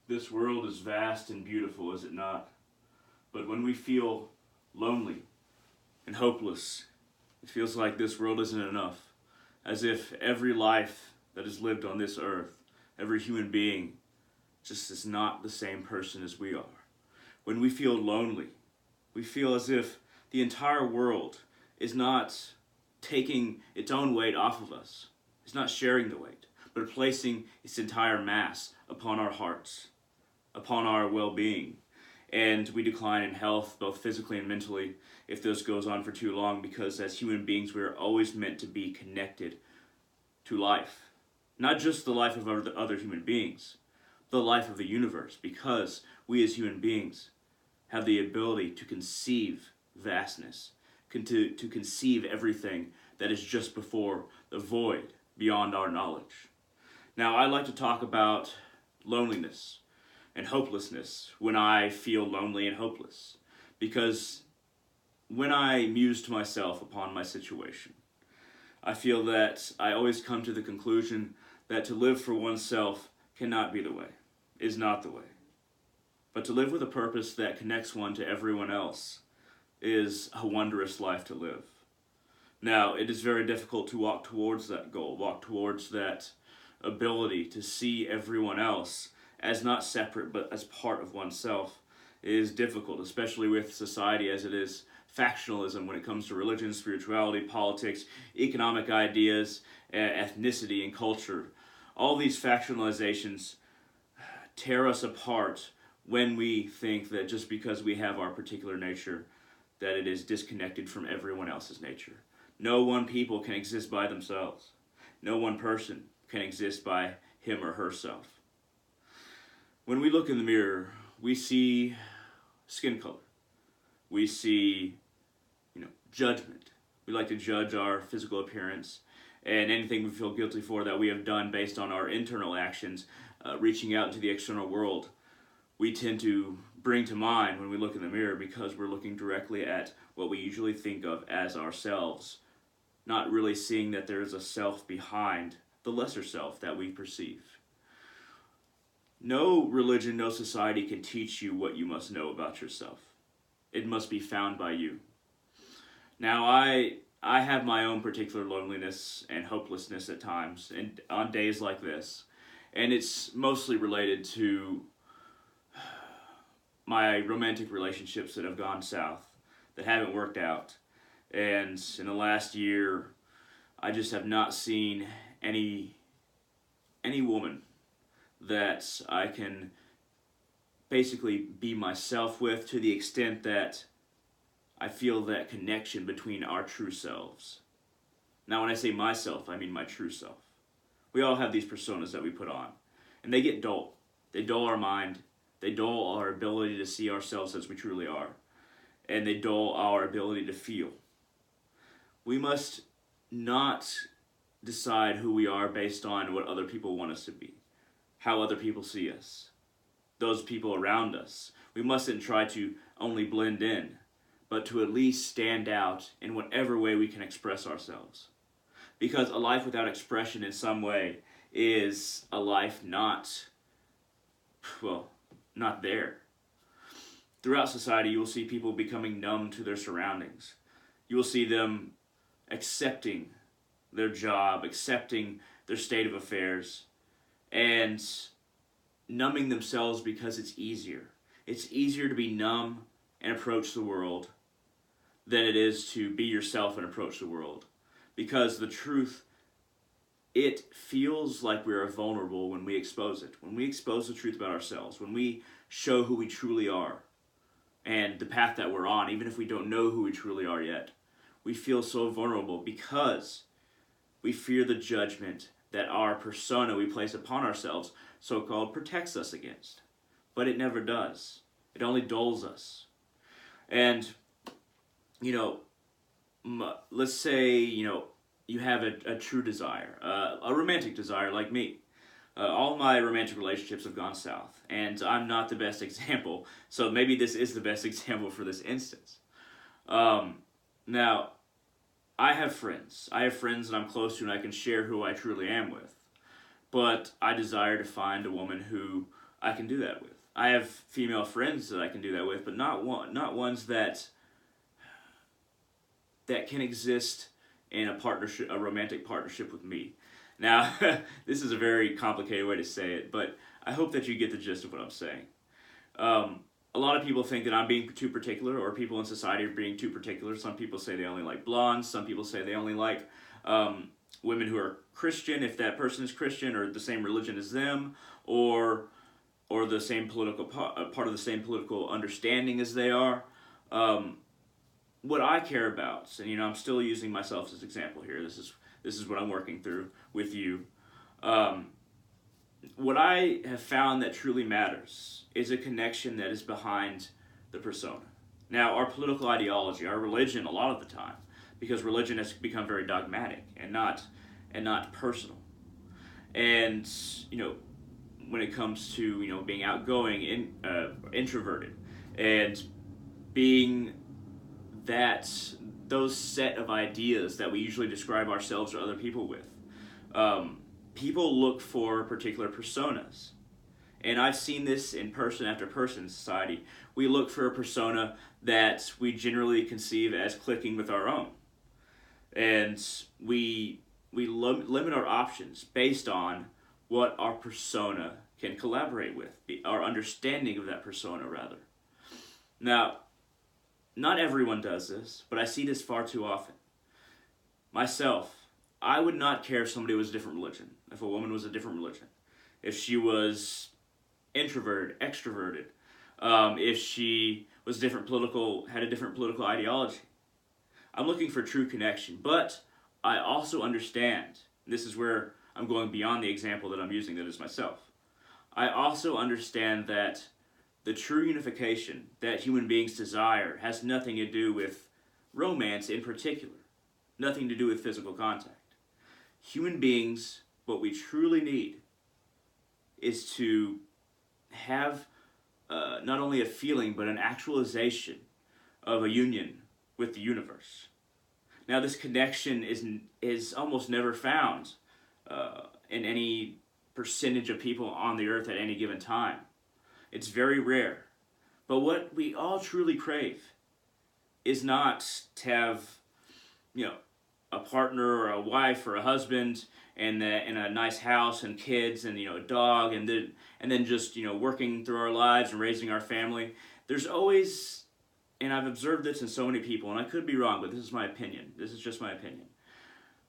This world is vast and beautiful, is it not? But when we feel lonely and hopeless, it feels like this world isn't enough. As if every life that is lived on this earth, every human being, just is not the same person as we are. When we feel lonely, we feel as if the entire world is not taking its own weight off of us. It's not sharing the weight, but placing its entire mass upon our hearts, upon our well-being. And we decline in health, both physically and mentally, if this goes on for too long, because as human beings, we are always meant to be connected to life. Not just the life of other human beings, the life of the universe, because we as human beings have the ability to conceive vastness, to conceive everything that is just before the void, beyond our knowledge. Now, I like to talk about loneliness and hopelessness when I feel lonely and hopeless, because when I muse to myself upon my situation, I feel that I always come to the conclusion that to live for oneself cannot be the way, is not the way. But to live with a purpose that connects one to everyone else is a wondrous life to live. Now, it is very difficult to walk towards that goal, walk towards that ability to see everyone else as not separate but as part of oneself. It is difficult, especially with society as it is factionalism when it comes to religion, spirituality, politics, economic ideas, ethnicity, and culture. All these factionalizations tear us apart when we think that just because we have our particular nature, that it is disconnected from everyone else's nature. No one people can exist by themselves. No one person can exist by him or herself. When we look in the mirror, we see skin color. We see, judgment. We like to judge our physical appearance and anything we feel guilty for that we have done based on our internal actions, reaching out into the external world. We tend to bring to mind when we look in the mirror because we're looking directly at what we usually think of as ourselves, not really seeing that there is a self behind the lesser self that we perceive. No religion, no society can teach you what you must know about yourself. It must be found by you. Now, I have my own particular loneliness and hopelessness at times, and on days like this, and it's mostly related to my romantic relationships that have gone south, that haven't worked out. And in the last year, I just have not seen any woman that I can basically be myself with to the extent that I feel that connection between our true selves. Now, when I say myself, I mean my true self. We all have these personas that we put on, and they get dull. They dull our mind. They dull our ability to see ourselves as we truly are, and they dull our ability to feel. We must not decide who we are based on what other people want us to be, how other people see us, those people around us. We mustn't try to only blend in, but to at least stand out in whatever way we can express ourselves. Because a life without expression in some way is a life not there. Throughout society, you will see people becoming numb to their surroundings. You will see them accepting their job, accepting their state of affairs, and numbing themselves because it's easier. It's easier to be numb and approach the world than it is to be yourself and approach the world. Because the truth, it feels like we are vulnerable when we expose it. When we expose the truth about ourselves, when we show who we truly are and the path that we're on, even if we don't know who we truly are yet, we feel so vulnerable because we fear the judgment that our persona we place upon ourselves, so-called, protects us against. But it never does. It only dulls us. And, let's say, you have a true desire, a romantic desire like me. All my romantic relationships have gone south, and I'm not the best example, so maybe this is the best example for this instance. Now, I have friends. I have friends that I'm close to and I can share who I truly am with. But I desire to find a woman who I can do that with. I have female friends that I can do that with, but not ones that can exist in a partnership, a romantic partnership with me. Now, this is a very complicated way to say it, but I hope that you get the gist of what I'm saying. A lot of people think that I'm being too particular, or people in society are being too particular. Some people say they only like blondes. Some people say they only like women who are Christian, if that person is Christian, or the same religion as them, or the same political part of the same political understanding as they are. What I care about, and I'm still using myself as an example here. This is what I'm working through with you. What I have found that truly matters is a connection that is behind the persona. Now, our political ideology, our religion, a lot of the time, because religion has become very dogmatic and not personal. And when it comes to being outgoing, introverted, and being those set of ideas that we usually describe ourselves or other people with. People look for particular personas. And I've seen this in person after person in society. We look for a persona that we generally conceive as clicking with our own. And we limit our options based on what our persona can collaborate with, our understanding of that persona, rather. Now, not everyone does this, but I see this far too often. Myself, I would not care if somebody was a different religion, if a woman was a different religion, if she was introverted, extroverted, if she was had a different political ideology. I'm looking for true connection, but I also understand, this is where I'm going beyond the example that I'm using, that is myself. I also understand that the true unification that human beings desire has nothing to do with romance in particular, nothing to do with physical contact. Human beings, what we truly need is to have not only a feeling, but an actualization of a union with the universe. Now, this connection is almost never found in any percentage of people on the earth at any given time. It's very rare. But what we all truly crave is not to have, a partner or a wife or a husband and a nice house and kids and a dog and then just working through our lives and raising our family. There's always, and I've observed this in so many people, and I could be wrong, but this is my opinion. This is just my opinion.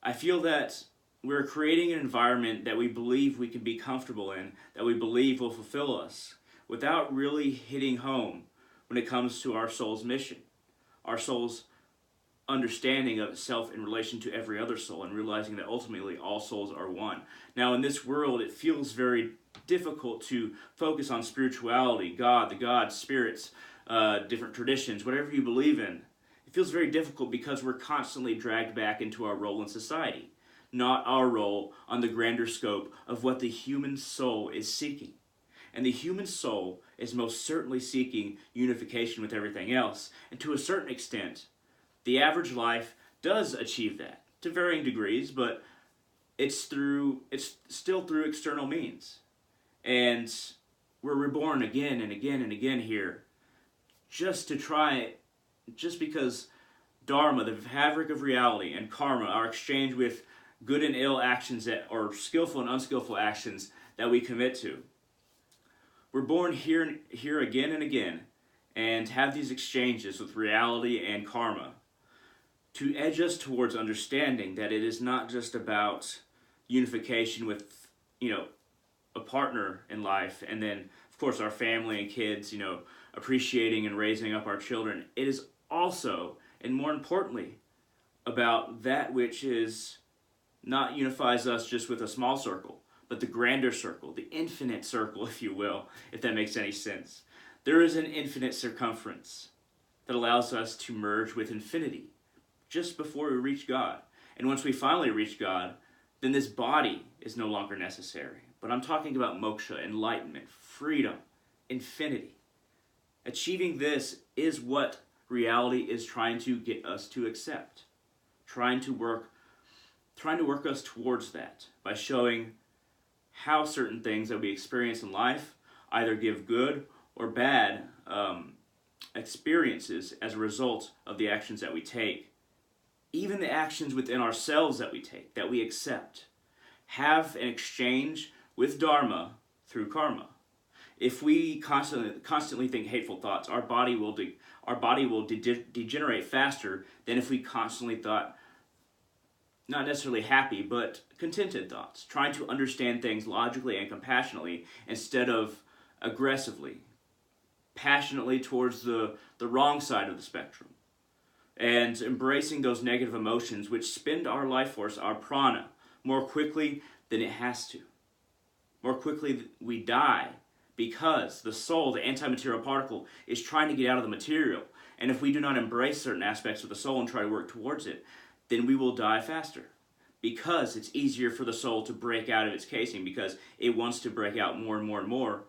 I feel that we're creating an environment that we believe we can be comfortable in, that we believe will fulfill us, without really hitting home when it comes to our soul's mission, our soul's understanding of itself in relation to every other soul, and realizing that ultimately all souls are one. Now, in this world, it feels very difficult to focus on spirituality, God, the gods, spirits, different traditions, whatever you believe in. It feels very difficult because we're constantly dragged back into our role in society, not our role on the grander scope of what the human soul is seeking. And the human soul is most certainly seeking unification with everything else. And to a certain extent, the average life does achieve that, to varying degrees, but it's still through external means. And we're reborn again and again and again here, just because Dharma, the fabric of reality, and karma, our exchange with good and ill actions or skillful and unskillful actions that we commit to. We're born here again and again, and have these exchanges with reality and karma to edge us towards understanding that it is not just about unification with, a partner in life, and then, of course, our family and kids, appreciating and raising up our children. It is also, and more importantly, about that which not unifies us just with a small circle, but the grander circle, the infinite circle, if you will, if that makes any sense. There is an infinite circumference that allows us to merge with infinity just before we reach God. And once we finally reach God, then this body is no longer necessary. But I'm talking about moksha, enlightenment, freedom, infinity. Achieving this is what reality is trying to get us to accept. Trying to work us towards that by showing how certain things that we experience in life either give good or bad experiences as a result of the actions that we take. Even the actions within ourselves that we take, that we accept, have an exchange with Dharma through karma. If we constantly think hateful thoughts, our body will degenerate faster than if we constantly thought not necessarily happy, but contented thoughts, trying to understand things logically and compassionately instead of aggressively, passionately towards the wrong side of the spectrum, and embracing those negative emotions which spend our life force, our prana, more quickly than it has to. More quickly we die because the soul, the anti-material particle, is trying to get out of the material. And if we do not embrace certain aspects of the soul and try to work towards it, then we will die faster. Because it's easier for the soul to break out of its casing, because it wants to break out more and more and more,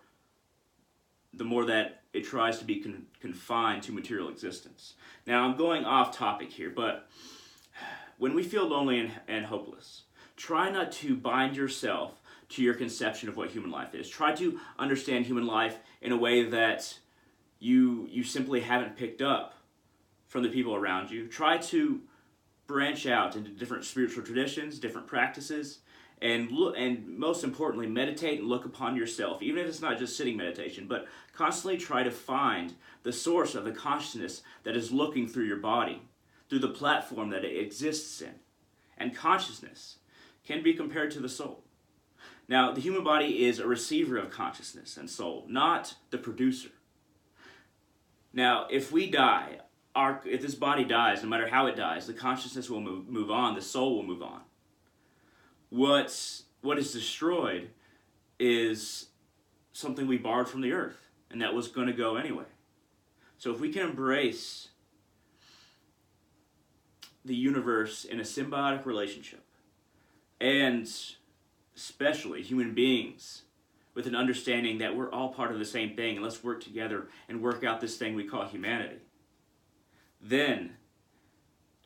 the more that it tries to be confined to material existence. Now, I'm going off topic here, but when we feel lonely and hopeless, try not to bind yourself to your conception of what human life is. Try to understand human life in a way that you simply haven't picked up from the people around you. Try to branch out into different spiritual traditions, different practices, and most importantly, meditate and look upon yourself, even if it's not just sitting meditation, but constantly try to find the source of the consciousness that is looking through your body, through the platform that it exists in. And consciousness can be compared to the soul. Now, the human body is a receiver of consciousness and soul, not the producer. Now, if we die, if this body dies, no matter how it dies, the consciousness will move on, the soul will move on. What is destroyed is something we borrowed from the earth, and that was going to go anyway. So if we can embrace the universe in a symbiotic relationship, and especially human beings with an understanding that we're all part of the same thing, and let's work together and work out this thing we call humanity, then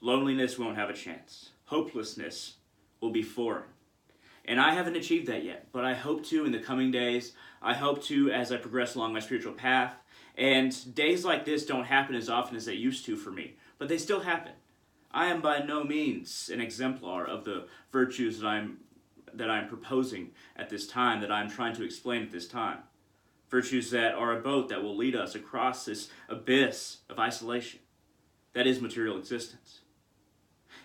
loneliness won't have a chance. Hopelessness will be foreign. And I haven't achieved that yet, but I hope to in the coming days. I hope to as I progress along my spiritual path. And days like this don't happen as often as they used to for me, but they still happen. I am by no means an exemplar of the virtues that I'm proposing at this time, that I'm trying to explain at this time. Virtues that are a boat that will lead us across this abyss of isolation that is material existence.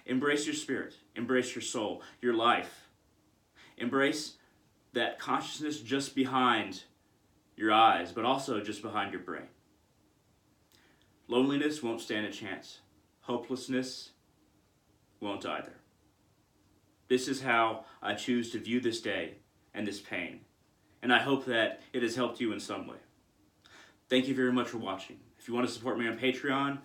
Embrace your spirit, embrace your soul, your life. Embrace that consciousness just behind your eyes, but also just behind your brain. Loneliness won't stand a chance. Hopelessness won't either. This is how I choose to view this day and this pain, and I hope that it has helped you in some way. Thank you very much for watching. If you want to support me on Patreon,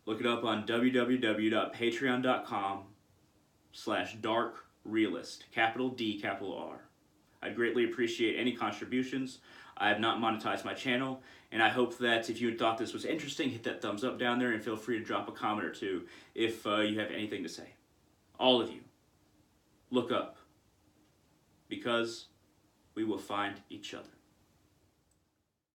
look it up on www.patreon.com/darkrealist, capital D, capital R. I'd greatly appreciate any contributions. I have not monetized my channel, and I hope that if you thought this was interesting, hit that thumbs up down there and feel free to drop a comment or two if you have anything to say. All of you, look up, because we will find each other.